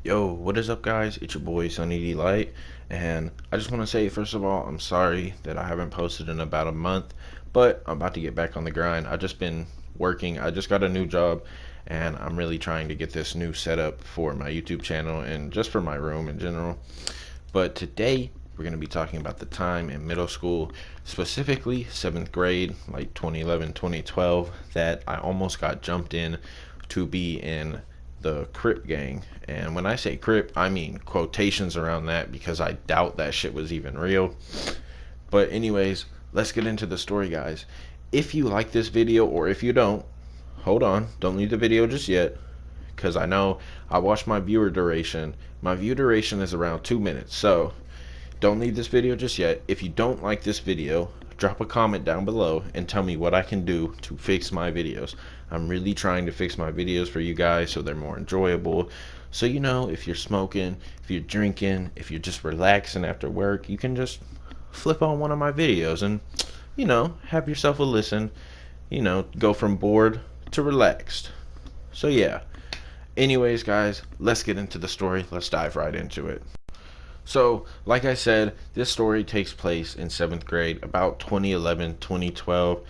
Yo, what is up, guys? It's your boy Sunny DEElight, and I just want to say, first of all, I'm sorry that I haven't posted in about a month, but I'm about to get back on the grind. I've just been working. I just got a new job, and I'm really trying to get this new setup for my YouTube channel and just for my room in general. But today, we're going to be talking about the time in middle school, specifically 7th grade, like 2011, 2012, that I almost got jumped in to be in the Crip gang. And when I say Crip, I mean quotations around that because I doubt that shit was even real. But anyways, let's get into the story, guys. If you like this video, or if you don't, hold on, don't leave the video just yet, because I know I watched my viewer duration. My view duration is around 2 minutes, so don't leave this video just yet. If you don't like this video, drop a comment down below and tell me what I can do to fix my videos. I'm really trying to fix my videos for you guys so they're more enjoyable. So, if you're smoking, if you're drinking, if you're just relaxing after work, you can just flip on one of my videos and, have yourself a listen. Go from bored to relaxed. So, yeah. Anyways, guys, let's get into the story. Let's dive right into it. So, like I said, this story takes place in 7th grade, about 2011, 2012,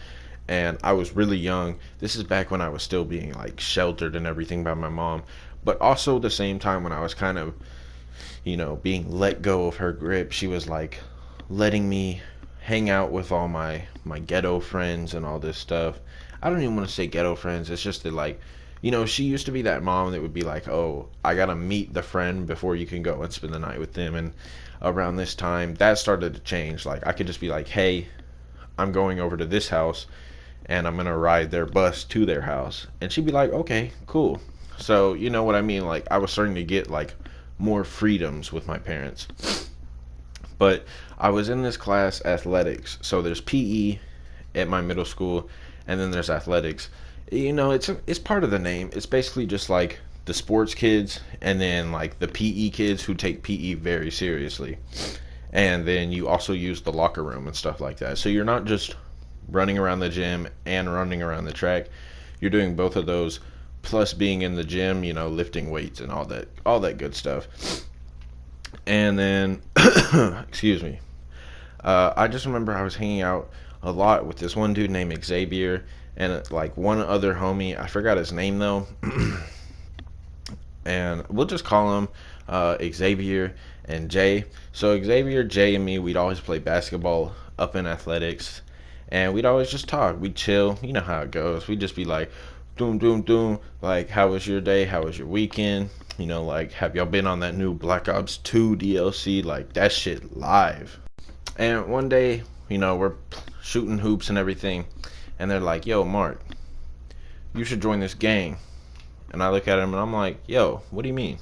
and I was really young. This is back when I was still being like sheltered and everything by my mom, but also the same time when I was kind of, being let go of her grip. She was like letting me hang out with all my ghetto friends and all this stuff. I don't even want to say ghetto friends. It's just that, like, she used to be that mom that would be like, "Oh, I gotta meet the friend before you can go and spend the night with them." And around this time, that started to change. Like, I could just be like, "Hey, I'm going over to this house, and I'm gonna ride their bus to their house," and she'd be like, "Okay, cool." So, you know what I mean? Like, I was starting to get like more freedoms with my parents. But I was in this class, athletics. So there's PE at my middle school, and then there's athletics. It's part of the name. It's basically just like the sports kids, and then like the PE kids who take PE very seriously. And then you also use the locker room and stuff like that. So you're not just running around the gym and running around the track. You're doing both of those plus being in the gym, lifting weights and all that good stuff. And then excuse me. I just remember I was hanging out a lot with this one dude named Xavier, and like one other homie. I forgot his name though. And we'll just call him Xavier and Jay. So Xavier, Jay, and me, we'd always play basketball up in athletics, and we'd always just talk. We'd chill. You know how it goes. We'd just be like, doom, doom, doom. Like, how was your day? How was your weekend? Like, have y'all been on that new Black Ops 2 DLC? Like, that shit live. And one day, we're shooting hoops and everything, and they're like, "Yo, Mark, you should join this gang." And I look at him and I'm like, "Yo, what do you mean?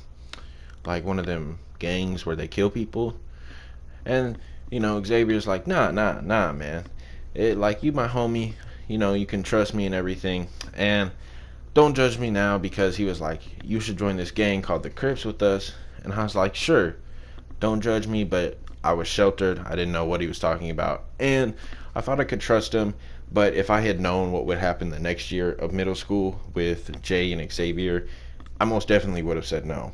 Like one of them gangs where they kill people?" And Xavier's like, "Nah, man. It like you my homie. You can trust me and everything. And don't judge me now," because he was like, "You should join this gang called the Crips with us." And I was like, "Sure. Don't judge me," but I was sheltered. I didn't know what he was talking about. And I thought I could trust him, but if I had known what would happen the next year of middle school with Jay and Xavier, I most definitely would have said no.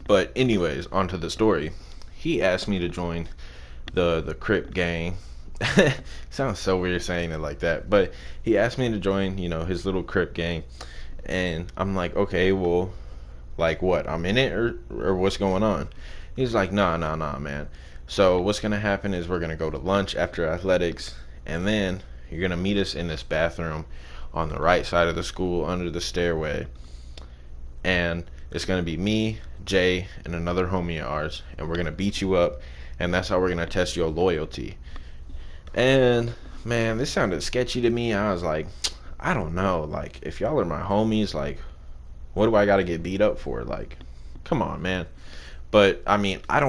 But anyways, on to the story. He asked me to join the Crip gang. Sounds so weird saying it like that, but he asked me to join, his little Crip gang, and I'm like, "Okay, well, like what? I'm in it, or what's going on?" He's like, "Nah, man. So what's gonna happen is we're gonna go to lunch after athletics, and then you're gonna meet us in this bathroom on the right side of the school under the stairway, and it's gonna be me, Jay, and another homie of ours, and we're gonna beat you up, and that's how we're gonna test your loyalty." And man, this sounded sketchy to me. I was like, I don't know. Like, if y'all are my homies, like, what do I gotta get beat up for? Like, come on, man. But I mean, I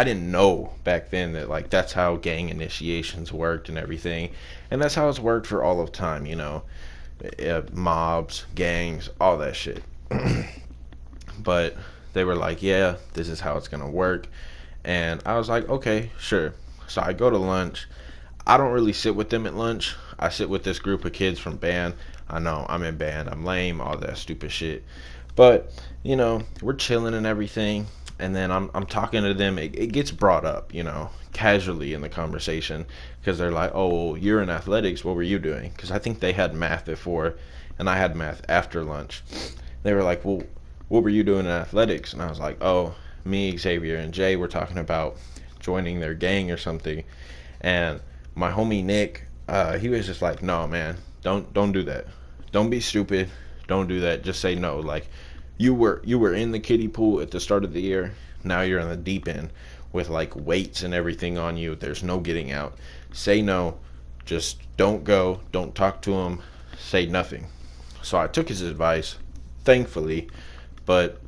didn't know back then that like that's how gang initiations worked and everything, and that's how it's worked for all of time. Mobs, gangs, all that shit. But they were like, "Yeah, this is how it's gonna work," and I was like, "Okay, sure." So I go to lunch. I don't really sit with them at lunch. I sit with this group of kids from band. I know I'm in band. I'm lame, all that stupid shit. But we're chilling and everything, and then I'm talking to them. It gets brought up, casually in the conversation, because they're like, "Oh, well, you're in athletics. What were you doing?" Because I think they had math before, and I had math after lunch. They were like, "Well, what were you doing in athletics?" And I was like, "Oh, me, Xavier, and Jay were talking about joining their gang or something." And my homie Nick, he was just like, "No, man, don't do that. Don't be stupid. Don't do that. Just say no. Like, you were in the kiddie pool at the start of the year. Now you're in the deep end with like weights and everything on you. There's no getting out. Say no. Just don't go. Don't talk to him. Say nothing." So I took his advice, thankfully, but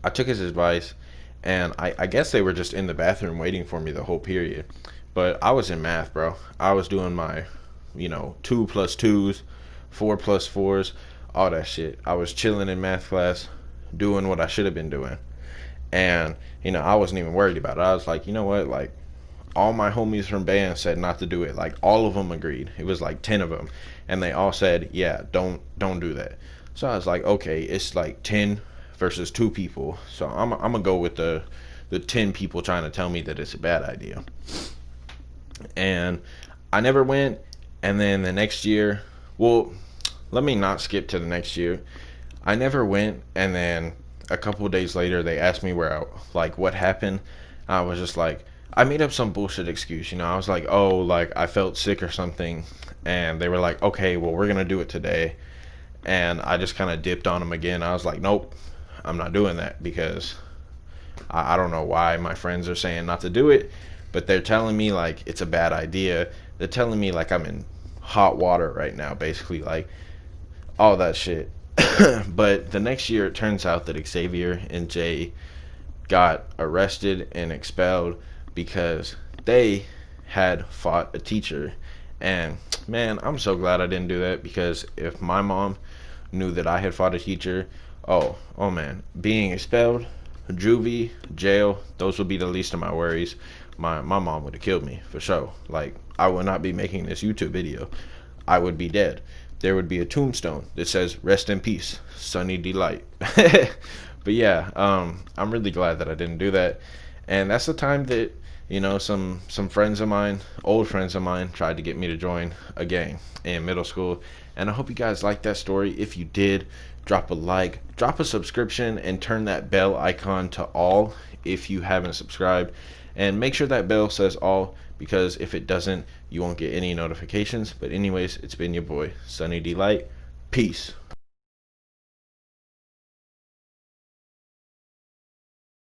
I took his advice, and I guess they were just in the bathroom waiting for me the whole period. But I was in math, bro. I was doing my, 2 plus 2s, 4 plus 4s, all that shit. I was chilling in math class, doing what I should have been doing. And, I wasn't even worried about it. I was like, you know what? Like, all my homies from band said not to do it. Like, all of them agreed. It was like 10 of them. And they all said, yeah, don't do that. So I was like, okay, it's like 10 versus 2 people. So I'm going to go with the 10 people trying to tell me that it's a bad idea. And I never went. And then the next year, well, let me not skip to the next year. I never went, and then a couple of days later, they asked me like, what happened. I was just like, I made up some bullshit excuse. I was like, oh, like I felt sick or something, and they were like, okay, well, we're gonna do it today. And I just kind of dipped on them again. I was like, nope, I'm not doing that, because I don't know why my friends are saying not to do it, but they're telling me like it's a bad idea. They're telling me like I'm in hot water right now, basically, like all that shit. But the next year, it turns out that Xavier and Jay got arrested and expelled because they had fought a teacher. And man, I'm so glad I didn't do that, because if my mom knew that I had fought a teacher, oh man, being expelled, juvie, jail, those would be the least of my worries. My mom would have killed me for sure. Like, I would not be making this YouTube video. I would be dead. There would be a tombstone that says "Rest in peace, Sunny DEElight." But yeah, I'm really glad that I didn't do that. And that's the time that some friends of mine, old friends of mine, tried to get me to join a gang in middle school. And I hope you guys liked that story. If you did, drop a like, drop a subscription, and turn that bell icon to all if you haven't subscribed. And make sure that bell says all, because if it doesn't, you won't get any notifications. But anyways, it's been your boy, Sunny DEElight. Peace.